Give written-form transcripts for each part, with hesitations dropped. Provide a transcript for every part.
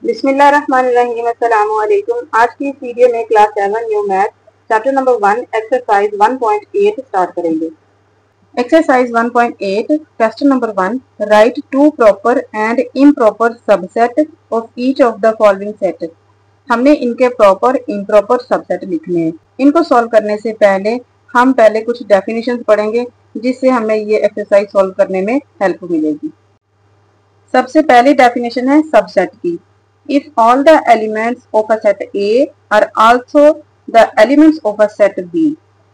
बिस्मिल्लाहिर्रहमानिर्रहीम। अस्सलामु अलैकुम। आज की इस वीडियो में class 7 new math chapter number 1 exercise 1.8 start करेंगे। Exercise 1.8 question number 1, write to proper and improper subset of each of the following set. हमने इनके प्रॉपर इम्प्रॉपर सबसेट लिखने हैं। इनको सॉल्व करने से पहले हम कुछ डेफिनेशन पढ़ेंगे जिससे हमें ये एक्सरसाइज सॉल्व करने में हेल्प मिलेगी। सबसे पहली डेफिनेशन है सबसेट की। If all the elements of a set A are also the elements of a set B,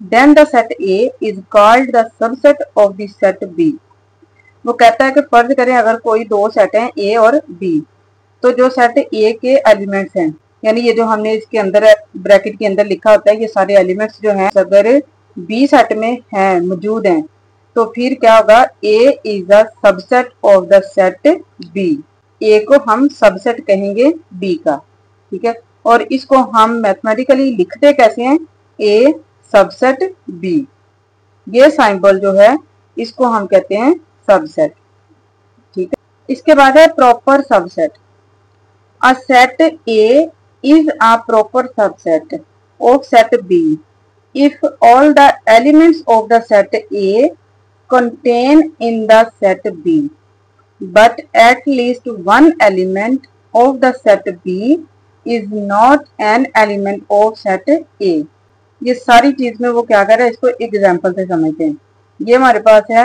then the set A is called the subset of the set B. वो कहता है कि फर्ज करें अगर कोई दो सेट हैं A और B, तो जो सेट A के एलिमेंट्स हैं, यानी ये जो हमने इसके अंदर ब्रैकेट के अंदर लिखा होता है, ये सारे एलिमेंट्स जो हैं अगर B सेट में हैं, मौजूद हैं, तो फिर क्या होगा, A is a subset of the set B. ए को हम सबसेट कहेंगे बी का, ठीक है। और इसको हम मैथमेटिकली लिखते कैसे हैं, ए सबसेट बी। ये सिंबल जो है इसको हम कहते हैं सबसेट, ठीक है। इसके बाद है proper subset. A set A is a proper subset of set B if all the elements of the set A contain in the set B, but at least one element of the set B is not an element of set A। ये सारी चीज में वो क्या कर रहा है, इसको एग्जाम्पल से समझते हैं। ये हमारे पास है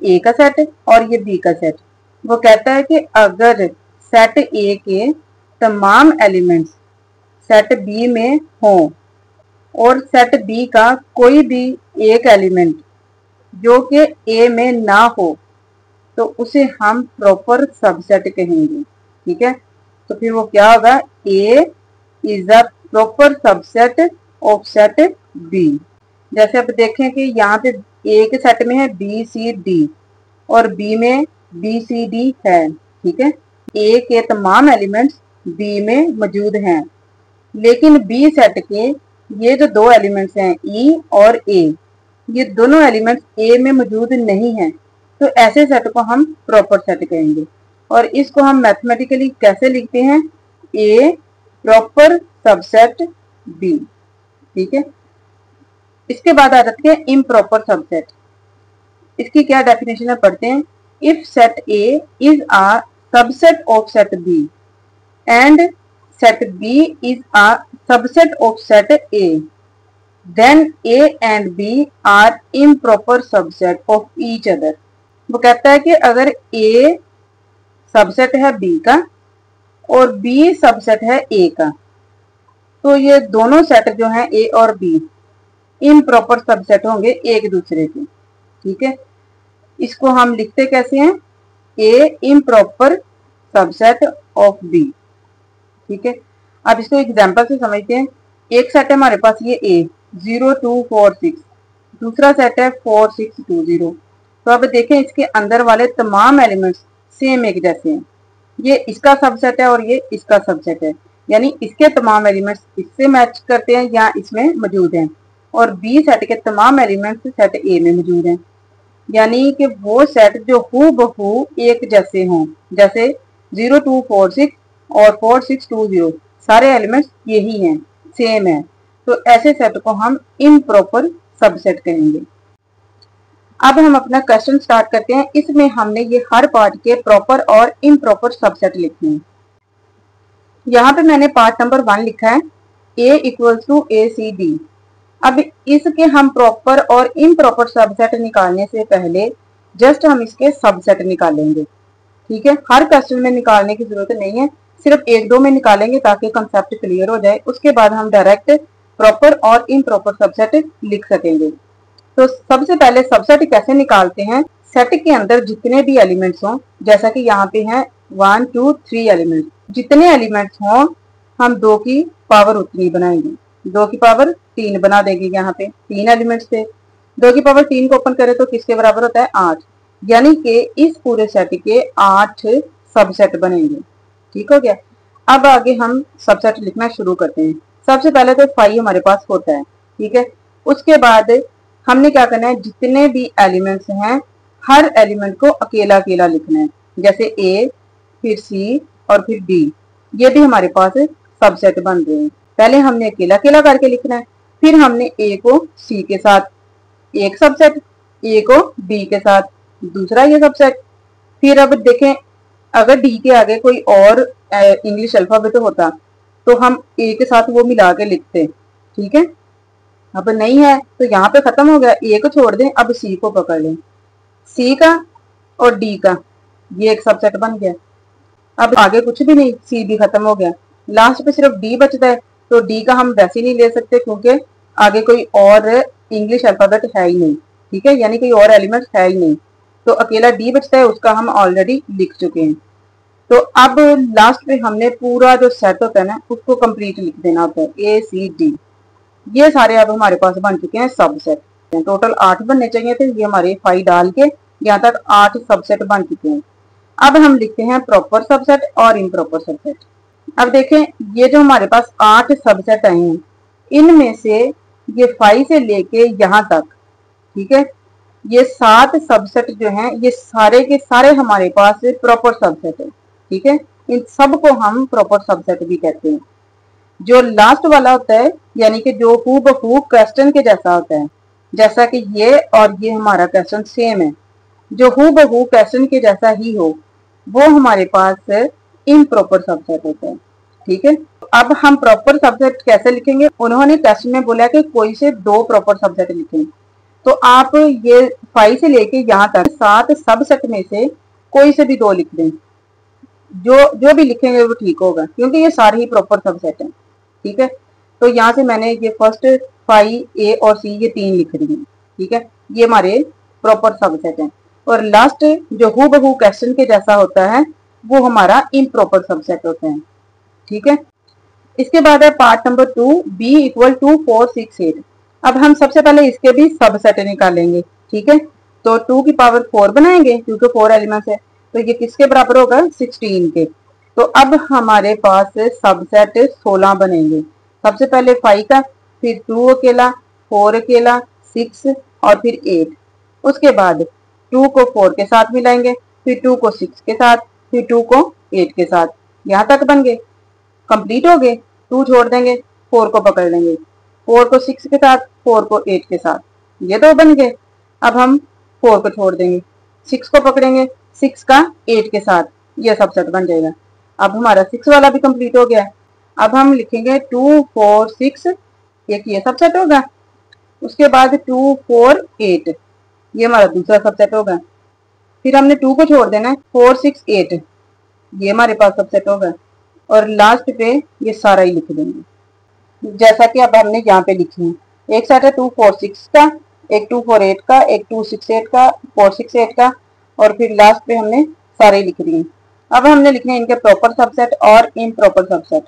A का सेट और ये B का सेट। वो कहता है कि अगर सेट A के तमाम एलिमेंट्स सेट B में हो और सेट B का कोई भी एक एलिमेंट जो कि A में ना हो, तो उसे हम प्रॉपर सबसेट कहेंगे, ठीक है। तो फिर वो क्या होगा, A is a proper subset of set B. जैसे आप देखें कि यहाँ पे ए के सेट में है बी सी डी और बी में बी सी डी है, ठीक है। ए के तमाम एलिमेंट्स बी में मौजूद हैं, लेकिन बी सेट के ये जो दो एलिमेंट्स हैं ई और ए, ये दोनों एलिमेंट्स ए में मौजूद नहीं हैं, तो ऐसे सेट को हम प्रॉपर सेट कहेंगे। और इसको हम मैथमेटिकली कैसे लिखते हैं, ए प्रॉपर सबसेट बी, ठीक है। इसके बाद आ जाते हैं इम्प्रॉपर सबसेट। इसकी क्या डेफिनेशन है, पढ़ते हैं। If set A is a subset of set B and set B is a subset of set A, then A and B are improper subset of each other. वो कहता है कि अगर ए सबसेट है बी का और बी सबसेट है ए का, तो ये दोनों सेट जो हैं ए और बी इम्प्रॉपर सबसेट होंगे एक दूसरे के, ठीक है। इसको हम लिखते कैसे हैं, ए इम्प्रॉपर सबसेट ऑफ बी, ठीक है। अब इसको एग्जाम्पल से समझते हैं। एक सेट है हमारे पास ये ए 0 2 4 6, दूसरा सेट है 4 6 2 0। तो अब देखें इसके अंदर वाले तमाम एलिमेंट्स सेम एक जैसे हैं। ये इसका सबसेट है और ये इसका सबसेट है, यानी इसके तमाम एलिमेंट्स इससे मैच करते हैं या इसमें मौजूद हैं, और बी सेट के तमाम एलिमेंट्स सेट ए में मौजूद हैं, यानी कि वो सेट जो हूबहू एक जैसे हों, जैसे 0 2 4 6 और 4 6 2 0 सारे एलिमेंट्स यही हैं, सेम है, तो ऐसे सेट को हम इम्प्रॉपर सबसेट कहेंगे। अब हम अपना क्वेश्चन स्टार्ट करते हैं। इसमें हमने ये हर पार्ट के प्रॉपर और इम्प्रॉपर सबसेट लिखने हैं। यहाँ पे मैंने पार्ट नंबर 1 लिखा है, a equals to A C D. अब इसके हम प्रॉपर और इम्प्रॉपर सबसेट निकालने से पहले जस्ट हम इसके सबसेट निकालेंगे, ठीक है। हर क्वेश्चन में निकालने की जरूरत नहीं है, सिर्फ एक दो में निकालेंगे ताकि कंसेप्ट क्लियर हो जाए। उसके बाद हम डायरेक्ट प्रॉपर और इम्प्रॉपर सबसेट लिख सकेंगे। तो सबसे पहले सबसेट कैसे निकालते हैं, सेट के अंदर जितने भी एलिमेंट्स हों, जैसा कि यहाँ पे हैं 1 2 3 एलिमेंट्स, जितने एलिमेंट्स हों हम 2 की पावर उतनी बनाएंगे, 2 की पावर 3 बना देंगे। यहाँ पे 3 एलिमेंट्स थे, 2 की पावर 3 को ओपन करें तो किसके बराबर होता है, 8, यानी कि इस पूरे सेट के 8 सबसेट बनेंगे, ठीक हो गया। अब आगे हम सबसेट लिखना शुरू करते हैं। सबसे पहले तो 5 हमारे पास होता है, ठीक है। उसके बाद हमने क्या करना है, जितने भी एलिमेंट्स हैं हर एलिमेंट को अकेला अकेला लिखना है, जैसे ए फिर सी और फिर डी। ये भी हमारे पास सबसेट बन रहे हैं। पहले हमने अकेला अकेला करके लिखना है, फिर हमने ए को सी के साथ एक सबसेट, ए को डी के साथ दूसरा ये सबसेट। फिर अब देखें, अगर डी के आगे कोई और इंग्लिश अल्फाबेट होता तो हम ए के साथ वो मिला के लिखते, ठीक है। अब नहीं है तो यहाँ पे खत्म हो गया, ए को छोड़ दें, अब सी को पकड़ लें। सी का और डी का ये एक सबसेट बन गया। अब आगे कुछ भी नहीं, सी भी खत्म हो गया, लास्ट पे सिर्फ डी बचता है। तो डी का हम वैसे नहीं ले सकते क्योंकि आगे कोई और इंग्लिश अल्फाबेट है ही नहीं, ठीक है, यानी कोई और एलिमेंट है ही नहीं। तो अकेला डी बचता है, उसका हम ऑलरेडी लिख चुके हैं। तो अब लास्ट पे हमने पूरा जो सेट होता है ना उसको कंप्लीट लिख देना होता है, ए सी डी। ये सारे अब हमारे पास बन चुके हैं सबसेट। टोटल 8 बनने चाहिए थे, ये हमारे 5 डाल के यहाँ तक 8 सबसेट बन चुके हैं। अब हम लिखते हैं प्रॉपर सबसेट और इम्प्रॉपर सबसेट। अब देखें, ये जो हमारे पास 8 सबसेट आए हैं, इनमें से ये 5 से लेके यहाँ तक, ठीक है, ये 7 सबसेट जो हैं ये सारे के सारे हमारे पास प्रॉपर सबसेट है, ठीक है। इन सब को हम प्रॉपर सबसेट भी कहते हैं। जो लास्ट वाला होता है, यानी कि जो हूबहू क्वेश्चन के जैसा होता है, जैसा कि ये और ये हमारा क्वेश्चन सेम है, जो हूबहू क्वेश्चन के जैसा ही हो, वो हमारे पास इम्प्रॉपर सबसेट होता है, ठीक है। अब हम प्रॉपर सबसेट कैसे लिखेंगे, उन्होंने क्वेश्चन में बोला कि कोई से 2 प्रॉपर सबसेट लिखें। तो आप ये 5 से लेके यहाँ तक 7 सबसेट में से कोई से भी 2 लिख दें, जो भी लिखेंगे वो ठीक होगा, क्योंकि ये सारे ही प्रॉपर सबसेट हैं, ठीक है। तो यहाँ से मैंने ये फर्स्ट 5 ए और सी ये 3 लिख रही हूँ, ठीक है, ये हमारे प्रॉपर सबसेट हैं। और लास्ट जो हूबहू क्वेश्चन के जैसा होता है वो हमारा इम्प्रॉपर सबसेट होता है, ठीक है। इसके बाद है part number 2, b equal to 4 6 8। अब हम सबसे पहले इसके भी सबसेट निकालेंगे, ठीक है। तो 2 की पावर 4 बनाएंगे क्योंकि 4 एलिमेंट्स है, तो ये किसके बराबर होगा, 16 के। तो अब हमारे पास सबसेट 16 बनेंगे। सबसे पहले 5 का, फिर 2 अकेला, 4 अकेला, 6 और फिर 8। उसके बाद 2 को 4 के साथ मिलाएंगे, फिर 2 को 6 के साथ, फिर 2 को 8 के साथ। यहाँ तक बन गए, कंप्लीट हो गए। 2 छोड़ देंगे, 4 को पकड़ लेंगे, 4 को 6 के साथ, 4 को 8 के साथ, ये 2 बन गए। अब हम 4 को छोड़ देंगे, 6 को पकड़ेंगे, 6 का 8 के साथ, ये सबसेट बन जाएगा। अब हमारा 6 वाला भी कंप्लीट हो गया। अब हम लिखेंगे 2 4 6, एक ये सबसेट होगा। उसके बाद 2 4 8, ये हमारा दूसरा सबसेट होगा। फिर हमने 2 को छोड़ देना है, 4 6 8, ये हमारे पास सबसेट होगा। और लास्ट पे ये सारा ही लिख देंगे जैसा कि अब हमने यहाँ पे लिखी है। एक सेट है 2 4 6 का, एक 2 4 8 का, एक 2 6 8 का, 4 6 8 का, और फिर लास्ट पे हमने सारे लिख दिए। अब हमने लिखने इनके प्रॉपर सबसेट और इम्प्रॉपर सबसेट।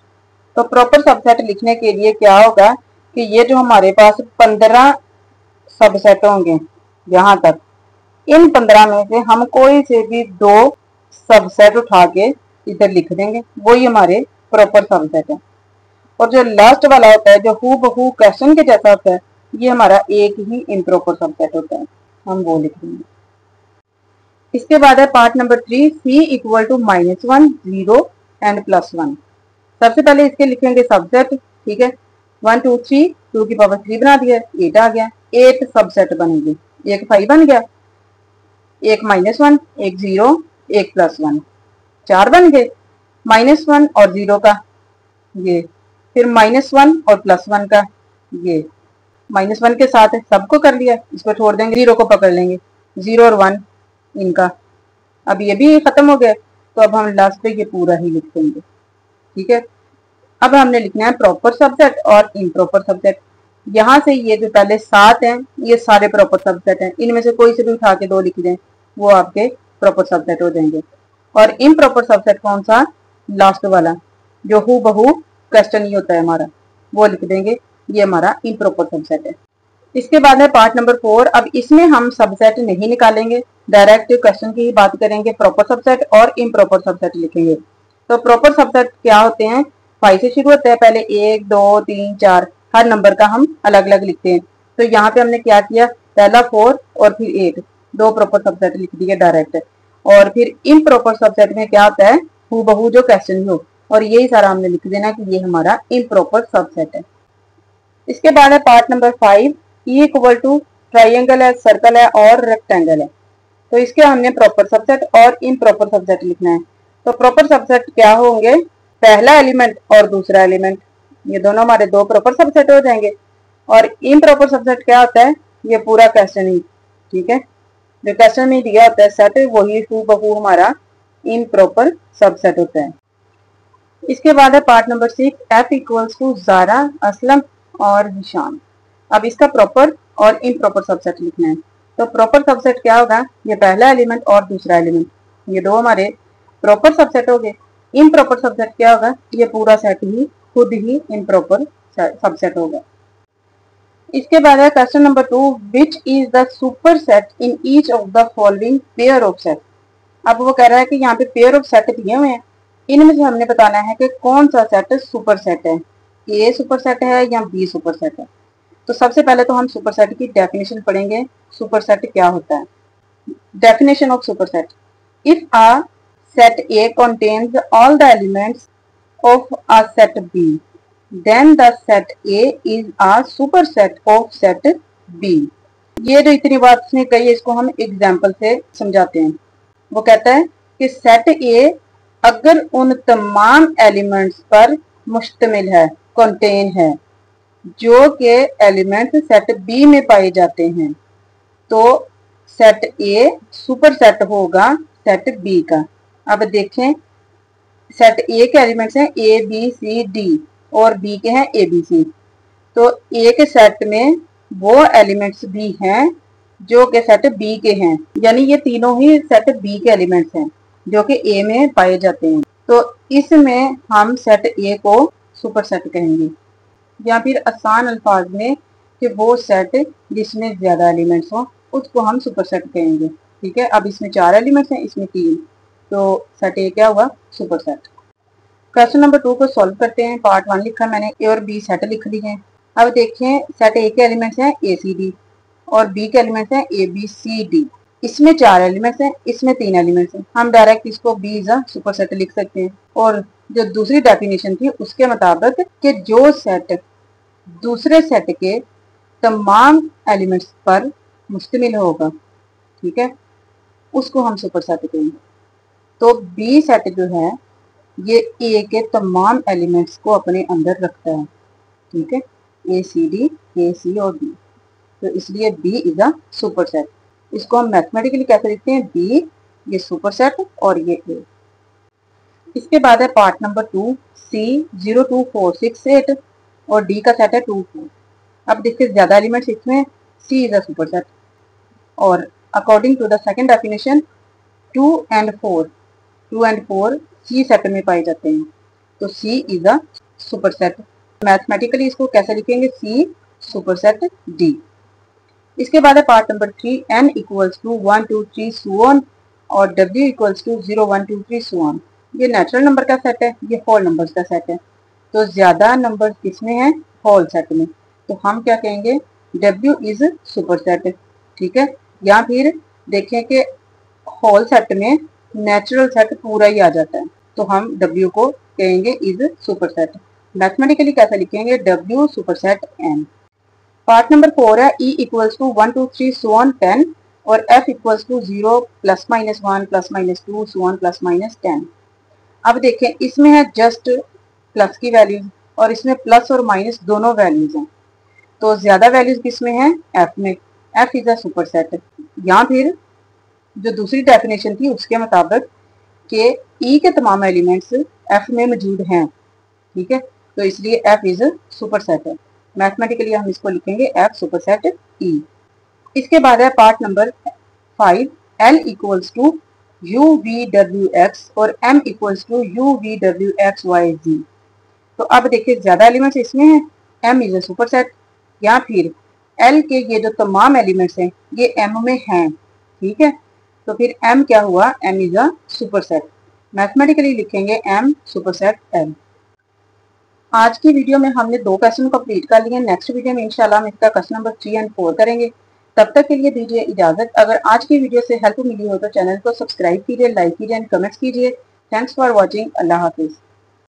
तो प्रॉपर सबसेट लिखने के लिए क्या होगा कि ये जो हमारे पास 15 सबसेट होंगे यहाँ तक, इन 15 में से हम कोई से भी 2 सबसेट उठा के इधर लिख देंगे, वही हमारे प्रॉपर सबसेट है। और जो लास्ट वाला होता है, जो हूबहू क्वेश्चन के जैसा होता है, ये हमारा एक ही इम्प्रॉपर सबसेट होता है, हम वो लिख देंगे। इसके बाद है part number 3, c equal to -1 0 and +1। सबसे पहले इसके लिखेंगे सबसेट, ठीक है। 1 2 3, 2 की पावर 3 बना दिया, 8 आ गया। 8 सबसेट बनेंगे, एक 5 बन गया, एक -1, एक 0, एक +1, 4 बन गए। -1 और 0 का ये, फिर -1 और +1 का ये, -1 के साथ सबको कर लिया, इसको छोड़ देंगे, 0 को पकड़ लेंगे, 0 और 1 इनका। अब ये भी खत्म हो गया, तो अब हम लास्ट पे ये पूरा ही लिख देंगे, ठीक है। अब हमने लिखना है प्रॉपर सबसेट और इम्प्रॉपर सबसेट। यहाँ से ये जो पहले 7 हैं, ये सारे प्रॉपर सबसेट हैं, इनमें से कोई से भी उठा के 2 लिख दें, वो आपके प्रॉपर सबसेट हो जाएंगे। और इम्प्रॉपर सबसेट कौन सा, लास्ट वाला, जो हूबहू क्वेश्चन ही होता है हमारा, वो लिख देंगे, ये हमारा इम्प्रॉपर सबसेट है। इसके बाद है पार्ट नंबर 4। अब इसमें हम सबसेट नहीं निकालेंगे, डायरेक्ट क्वेश्चन की ही बात करेंगे, प्रॉपर सबसेट और इम्प्रॉपर सबसेट लिखेंगे। तो प्रॉपर सबसेट क्या होते हैं, 5 से शुरू होता है, पहले 1 2 3 4, हर नंबर का हम अलग अलग लिखते हैं। तो यहाँ पे हमने क्या किया, पहला 4 और फिर 8, 2 प्रॉपर सबसेट लिख दिए डायरेक्ट। और फिर इम्प्रॉपर सबसेट में क्या होता है, हूबहू जो क्वेश्चन हो, और यही सारा हमने लिख देना कि ये हमारा इम्प्रॉपर सबसेट है। इसके बाद है part number 5, E equal to triangle है, सर्कल है और रेक्टेंगल है। तो इसके हमने प्रॉपर सबसेट और इम्प्रॉपर सबसेट लिखना है। तो प्रॉपर सबसेट क्या होंगे, पहला एलिमेंट और दूसरा एलिमेंट, ये दोनों हमारे दो प्रॉपर सबसेट हो जाएंगे। और इम्प्रॉपर सबसेट क्या होता है, ये पूरा क्वेश्चन ही, ठीक है, जो क्वेश्चन में दिया होता है सेट, वही हूबहू हमारा इम्प्रॉपर सबसेट होता है। इसके बाद है part number 6, F equals to Zara, Aslam और हिशाम। अब इसका प्रॉपर और इम्प्रॉपर सबसेट लिखना है। तो प्रॉपर सबसेट क्या होगा, ये पहला एलिमेंट और दूसरा एलिमेंट, ये दो हमारे प्रॉपर सबसेट हो गए। इम्प्रॉपर सबसेट क्या होगा, ये पूरा सेट ही खुद ही इम्प्रॉपर सबसेट होगा। इसके बाद है question number 2, which is the super set in each of the following pair of set. अब वो कह रहा है कि यहाँ पे पेयर ऑफ सेट दिए हुए हैं, इनमें से हमने बताना है कि कौन सा सेट सुपर सेट है, ए सुपर सेट है या बी सुपर सेट है। तो सबसे पहले तो हम सुपर सेट की डेफिनेशन पढ़ेंगे, सुपर सेट क्या होता है। Definition of super set, if a set A contains all the elements of a set B, then the set A is a superset of set B। ये जो इतनी बात उसने कही है, इसको हम एग्जाम्पल से समझाते हैं। वो कहता है कि सेट A अगर उन तमाम एलिमेंट्स पर मुश्तमिल है, कंटेन है, जो के एलिमेंट्स सेट B में पाए जाते हैं, तो सेट A सुपर सेट होगा सेट B का। अब देखें, सेट ए के एलिमेंट्स हैं ए बी सी डी और बी के हैं ए बी सी। तो ए के सेट में वो एलिमेंट्स भी हैं जो कि सेट बी के हैं, यानी ये तीनों ही सेट बी के एलिमेंट्स हैं जो कि ए में पाए जाते हैं। तो इसमें हम सेट ए को सुपर सेट कहेंगे, या फिर आसान अल्फाज में कि वो सेट जिसमें ज्यादा एलिमेंट्स हो उसको हम सुपर सेट कहेंगे। ठीक है, अब इसमें 4 एलिमेंट्स हैं, इसमें 3, तो सेट ए क्या हुआ, सुपर सेट। क्वेश्चन नंबर 2 को सॉल्व करते हैं। पार्ट 1 लिखा मैंने, ए और बी सेट लिख ली है। अब देखें, सेट ए के एलिमेंट्स हैं ए सी डी और बी के एलिमेंट्स हैं ए बी सी डी। इसमें 4 एलिमेंट्स हैं, इसमें 3 एलिमेंट्स हैं। हम डायरेक्ट इसको B is a super set लिख सकते हैं। और जो दूसरी डेफिनेशन थी उसके मुताबिक कि जो सेट दूसरे सेट के तमाम एलिमेंट्स पर मुश्तमिल होगा, ठीक है, उसको हम सुपर सेट कहेंगे। तो बी सेट जो है ये ए के तमाम एलिमेंट्स को अपने अंदर रखता है, ठीक है, ए सी डी, ए सी और बी। तो इसलिए B is a super set. इसको हम मैथमेटिकली कैसे लिखते हैं, बी ये सुपर सेट और ये ए। इसके बाद है पार्ट नंबर 2, सी 0 2 4 6 8 और डी का सेट है 2 4। अब देखिए ज्यादा एलिमेंट्स इसमें, C is a super set. और according to the second definition 2 and 4 C set में पाए जाते हैं, तो C is a super set. Mathematically इसको कैसे लिखेंगे, सी सुपर सेट डी। इसके बाद है part number 3, n equals to 1 2 3 so on और w equals to 0 1 2 3 so on. ये नेचुरल नंबर का सेट है, ये होल नंबर्स का सेट है। तो ज्यादा नंबर किसमें है, होल सेट में। तो हम क्या कहेंगे, w इज सुपर सेट, ठीक है। या फिर देखें कि होल सेट में नेचुरल सेट पूरा ही आ जाता है, तो हम W को कहेंगे इज सुपर सेट। मैथमेटिकली कैसे लिखेंगे, W superset n। Part number 4 है, E equals to 1 2 3 so on 10 और F equals to 0 +- 1 +- 2 so on +- 10। अब देखें, इसमें है जस्ट प्लस की वैल्यूज और इसमें प्लस और माइनस दोनों वैल्यूज हैं। तो ज्यादा वैल्यूज किसमें है, F में। F is a super set. या फिर जो दूसरी डेफिनेशन थी उसके मुताबिक कि ई के तमाम एलिमेंट्स एफ में मौजूद हैं, ठीक है, तो इसलिए एफ इज सुपर सेट है। मैथमेटिकली हम इसको लिखेंगे एफ सुपर सेट ई। इसके बाद है part number 5, L equals to U V W X और M equals to U V W X Y Z. तो अब देखिए ज्यादा एलिमेंट्स इसमें हैं, M is a super set. या फिर एल के ये जो तमाम एलिमेंट्स हैं ये एम में हैं, ठीक है, तो फिर m क्या हुआ, m is a super set. Mathematically लिखेंगे m सुपर सेट l। आज की वीडियो में हमने 2 क्वेश्चन कंप्लीट कर लिए। नेक्स्ट वीडियो में इंशाल्लाह हम इसका क्वेश्चन नंबर 3 और 4 करेंगे। तब तक के लिए दीजिए इजाजत। अगर आज की वीडियो से हेल्प मिली हो तो चैनल को सब्सक्राइब कीजिए, लाइक कीजिए एंड कमेंट्स कीजिए। Thanks for watching. Allah Hafiz.